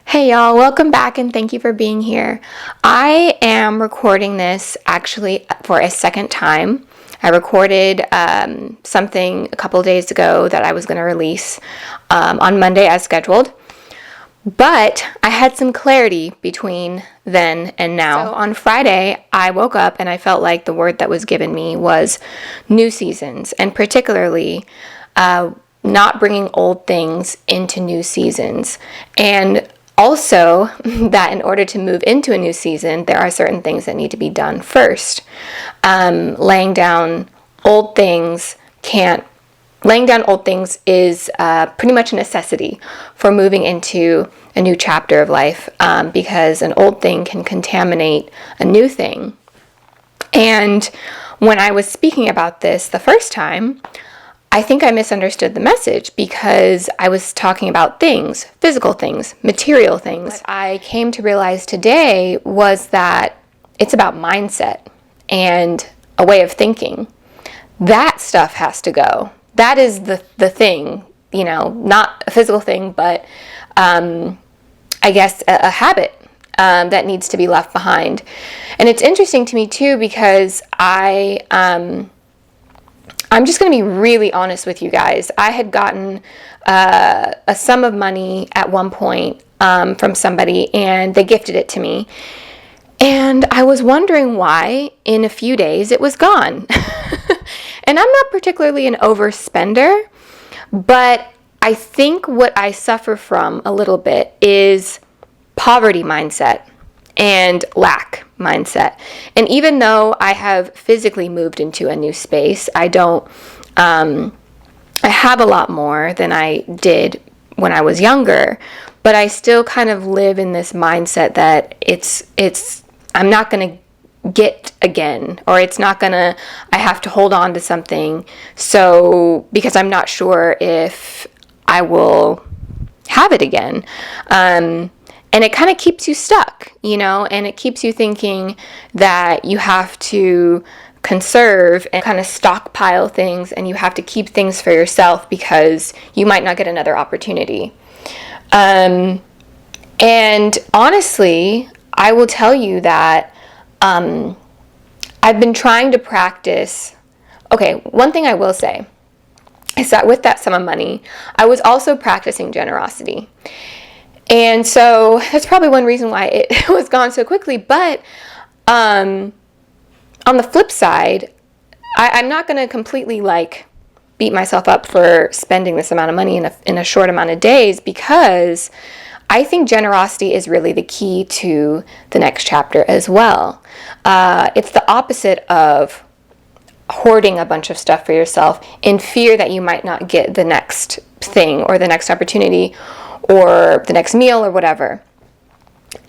Hey y'all, welcome back and thank you for being here. I am recording this actually for a second time. I recorded something a couple days ago that I was going to release on Monday as scheduled, but I had some clarity between then and now. So on Friday, I woke up and I felt like the word that was given me was new seasons, and particularly not bringing old things into new seasons. And also, that in order to move into a new season, there are certain things that need to be done first. Laying down old things is pretty much a necessity for moving into a new chapter of life, because an old thing can contaminate a new thing. And when I was speaking about this the first time, I think I misunderstood the message because I was talking about things, physical things, material things. What I came to realize today was that it's about mindset and a way of thinking. That stuff has to go. That is the thing, not a physical thing, but I guess a habit that needs to be left behind. And it's interesting to me too because I'm just going to be really honest with you guys. I had gotten a sum of money at one point from somebody, and they gifted it to me. And I was wondering why in a few days it was gone. And I'm not particularly an overspender, but I think what I suffer from a little bit is poverty mindset and lack mindset. And even though I have physically moved into a new space, I have a lot more than I did when I was younger, but I still kind of live in this mindset that I'm not going to get again, or I have to hold on to something. So, because I'm not sure if I will have it again. And it kind of keeps you stuck, and it keeps you thinking that you have to conserve and kind of stockpile things, and you have to keep things for yourself because you might not get another opportunity. And honestly, I will tell you that I've been trying to practice. Okay, one thing I will say is that with that sum of money, I was also practicing generosity. And so that's probably one reason why it was gone so quickly. But on the flip side, I'm not going to completely beat myself up for spending this amount of money in a short amount of days, because I think generosity is really the key to the next chapter as well. It's the opposite of hoarding a bunch of stuff for yourself in fear that you might not get the next thing or the next opportunity or the next meal or whatever.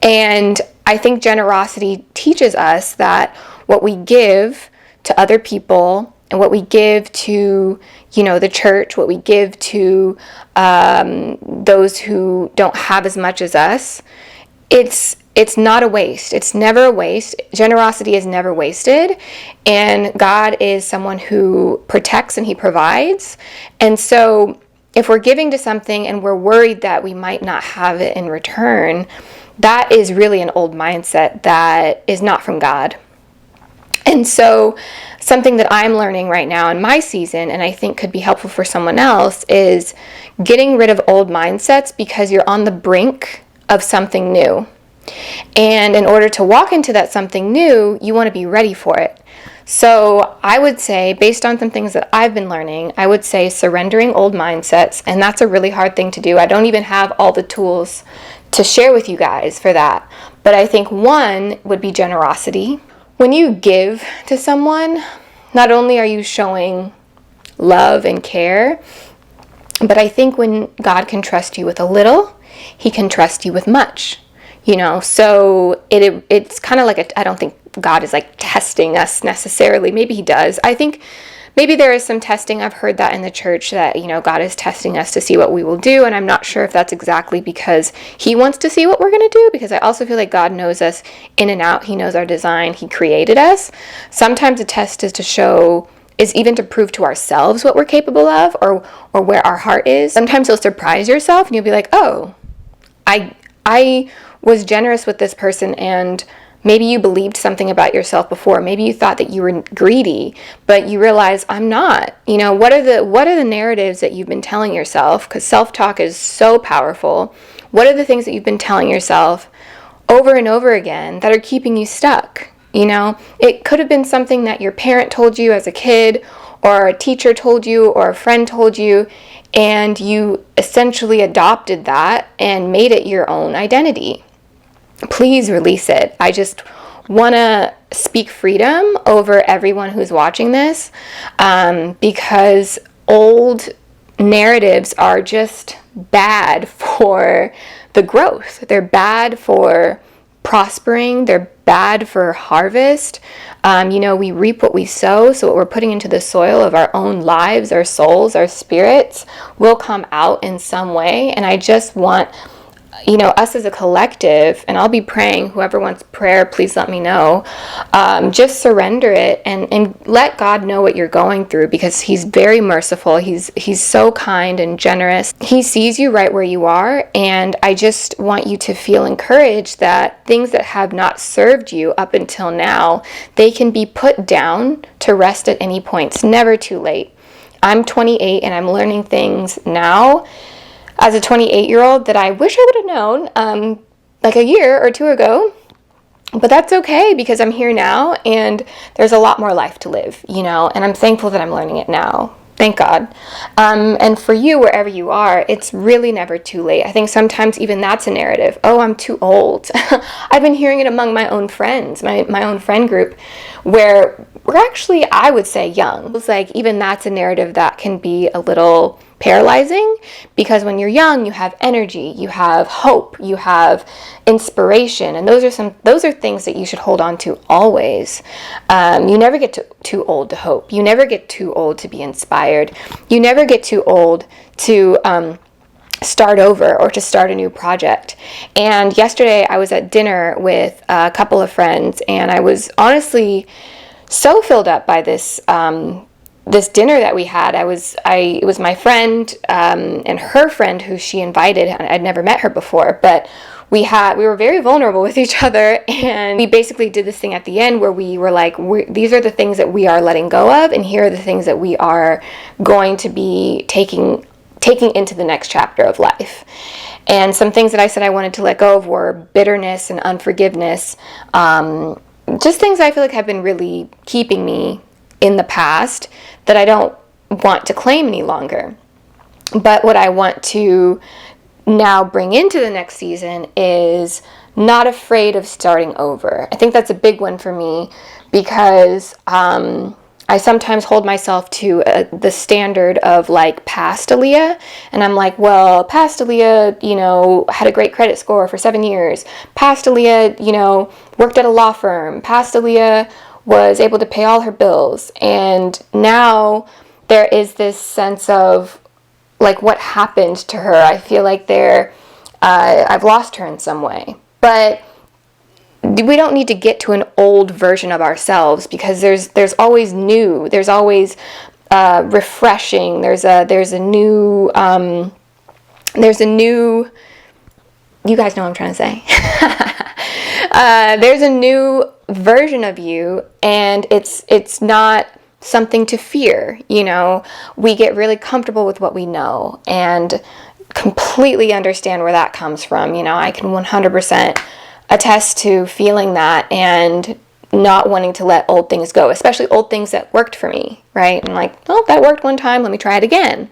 And I think generosity teaches us that what we give to other people and what we give to, the church, what we give to those who don't have as much as us, it's not a waste. It's never a waste. Generosity is never wasted. And God is someone who protects and He provides. And so if we're giving to something and we're worried that we might not have it in return, that is really an old mindset that is not from God. And so something that I'm learning right now in my season, and I think could be helpful for someone else, is getting rid of old mindsets because you're on the brink of something new. And in order to walk into that something new, you want to be ready for it. So I would say, based on some things that I've been learning, I would say surrendering old mindsets, and that's a really hard thing to do. I don't even have all the tools to share with you guys for that. But I think one would be generosity. When you give to someone, not only are you showing love and care, but I think when God can trust you with a little, He can trust you with much. So it's kind of like I don't think God is testing us necessarily. Maybe He does. I think maybe there is some testing. I've heard that in the church that, God is testing us to see what we will do. And I'm not sure if that's exactly because He wants to see what we're going to do, because I also feel like God knows us in and out. He knows our design. He created us. Sometimes the test is even to prove to ourselves what we're capable of or where our heart is. Sometimes He'll surprise yourself and you'll be like, oh, I was generous with this person, and maybe you believed something about yourself before. Maybe you thought that you were greedy, but you realize I'm not. What are the narratives that you've been telling yourself? Because self-talk is so powerful. What are the things that you've been telling yourself over and over again that are keeping you stuck? It could have been something that your parent told you as a kid, or a teacher told you, or a friend told you, and you essentially adopted that and made it your own identity. Please release it. I just want to speak freedom over everyone who's watching this, because old narratives are just bad for the growth. They're bad for prospering. They're bad for harvest. We reap what we sow, so what we're putting into the soil of our own lives, our souls, our spirits will come out in some way. And I just want us as a collective, and I'll be praying, whoever wants prayer, please let me know, just surrender it and let God know what you're going through, because he's very merciful. He's so kind and generous. He sees you right where you are, and I just want you to feel encouraged that things that have not served you up until now, they can be put down to rest at any point. It's never too late. I'm 28 and I'm learning things now as a 28-year-old that I wish I would have known like a year or two ago. But that's okay, because I'm here now and there's a lot more life to live, and I'm thankful that I'm learning it now. Thank God. And for you, wherever you are, it's really never too late. I think sometimes even that's a narrative. Oh, I'm too old. I've been hearing it among my own friends, my own friend group, where we're actually, I would say, young. It's like even that's a narrative that can be a little paralyzing, because when you're young, you have energy, you have hope, you have inspiration, and those are things that you should hold on to always. You never get too old to hope. You never get too old to be inspired. You never get too old to start over or to start a new project. And yesterday I was at dinner with a couple of friends, and I was honestly so filled up by this dinner that we had. It was my friend and her friend who she invited. I'd never met her before, but we were very vulnerable with each other, and we basically did this thing at the end where we were like, these are the things that we are letting go of, and here are the things that we are going to be taking into the next chapter of life. And some things that I said I wanted to let go of were bitterness and unforgiveness, just things I feel like have been really keeping me in the past that I don't want to claim any longer. But what I want to now bring into the next season is not afraid of starting over. I think that's a big one for me, because I sometimes hold myself to the standard of like past Aliha, and I'm like, well, past Aliha, had a great credit score for 7 years. Past Aliha, worked at a law firm. Past Aliha was able to pay all her bills. And now there is this sense of like, what happened to her? I feel like I've lost her in some way. But we don't need to get to an old version of ourselves, because there's always new. There's always refreshing. There's a new. You guys know what I'm trying to say. There's a new version of you, and it's not something to fear. We get really comfortable with what we know and completely understand where that comes from. I can 100% attest to feeling that and not wanting to let old things go, especially old things that worked for me, right? And like, oh, that worked one time, let me try it again.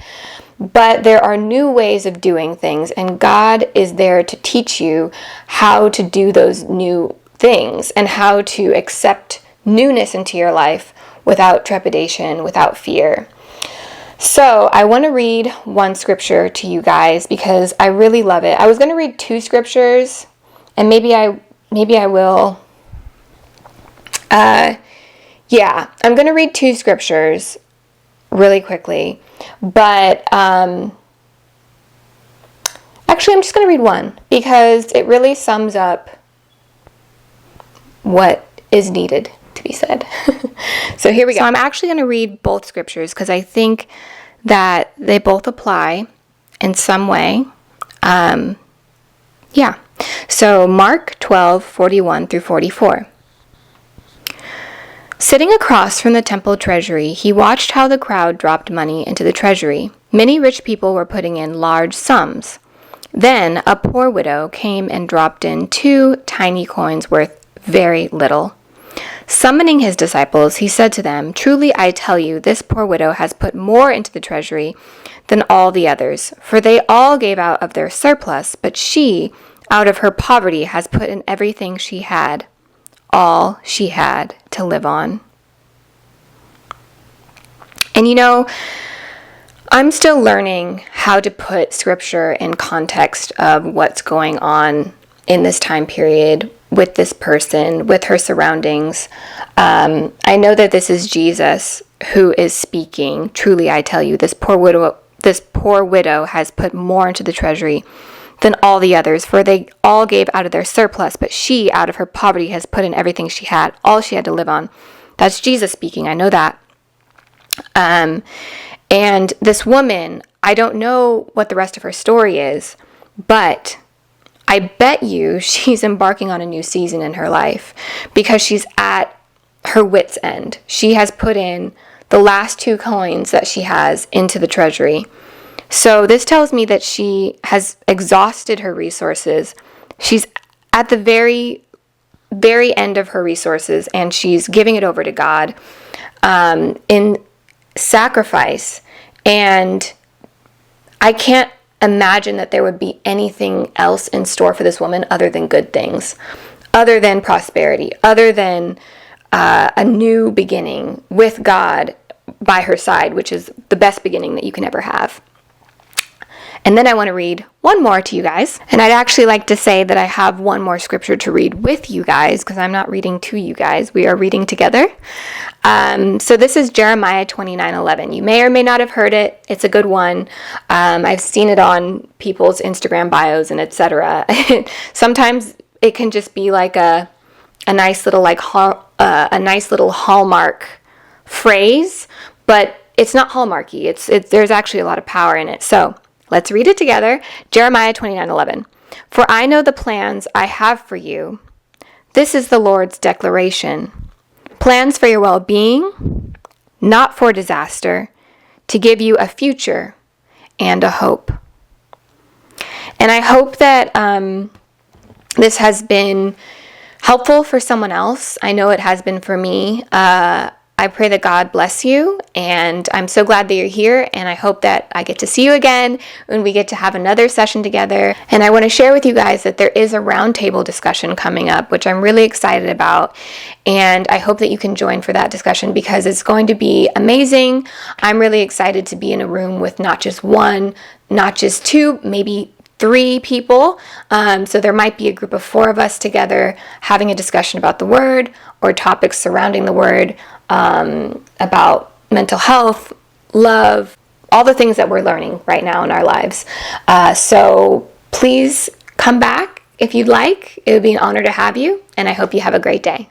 But there are new ways of doing things, and God is there to teach you how to do those new things and how to accept newness into your life without trepidation, without fear. So I want to read one scripture to you guys because I really love it. I was going to read two scriptures, and maybe I will. I'm going to read two scriptures really quickly, but actually I'm just going to read one because it really sums up what is needed to be said. So here we go. So I'm actually going to read both scriptures because I think that they both apply in some way. So Mark 12:41 through 44. Sitting across from the temple treasury, he watched how the crowd dropped money into the treasury. Many rich people were putting in large sums. Then a poor widow came and dropped in 2 tiny coins worth very little. Summoning his disciples, he said to them, "Truly I tell you, this poor widow has put more into the treasury than all the others, for they all gave out of their surplus, but she, out of her poverty, has put in everything she had, all she had to live on." And I'm still learning how to put scripture in context of what's going on in this time period with this person, with her surroundings. I know that this is Jesus who is speaking. Truly, I tell you, this poor widow has put more into the treasury than all the others, for they all gave out of their surplus, but she, out of her poverty, has put in everything she had, all she had to live on. That's Jesus speaking. I know that. And this woman, I don't know what the rest of her story is, but I bet you she's embarking on a new season in her life because she's at her wit's end. She has put in the last 2 coins that she has into the treasury. So this tells me that she has exhausted her resources. She's at the very, very end of her resources, and she's giving it over to God in sacrifice. And I can't imagine that there would be anything else in store for this woman other than good things, other than prosperity, other than a new beginning with God by her side, which is the best beginning that you can ever have. And then I want to read one more to you guys. And I'd actually like to say that I have one more scripture to read with you guys because I'm not reading to you guys. We are reading together. So this is Jeremiah 29:11. You may or may not have heard it. It's a good one. I've seen it on people's Instagram bios and etc. Sometimes it can just be like a nice little a nice little hallmark phrase, but it's not hallmarky. It's there's actually a lot of power in it. So let's read it together. Jeremiah 29:11. For I know the plans I have for you. This is the Lord's declaration. Plans for your well-being, not for disaster, to give you a future and a hope. And I hope that this has been helpful for someone else. I know it has been for me. I pray that God bless you, and I'm so glad that you're here, and I hope that I get to see you again when we get to have another session together. And I want to share with you guys that there is a roundtable discussion coming up, which I'm really excited about, and I hope that you can join for that discussion because it's going to be amazing. I'm really excited to be in a room with not just one, not just 2, maybe 3 people. So there might be a group of 4 of us together having a discussion about the word or topics surrounding the word, about mental health, love, all the things that we're learning right now in our lives. So please come back if you'd like. It would be an honor to have you, and I hope you have a great day.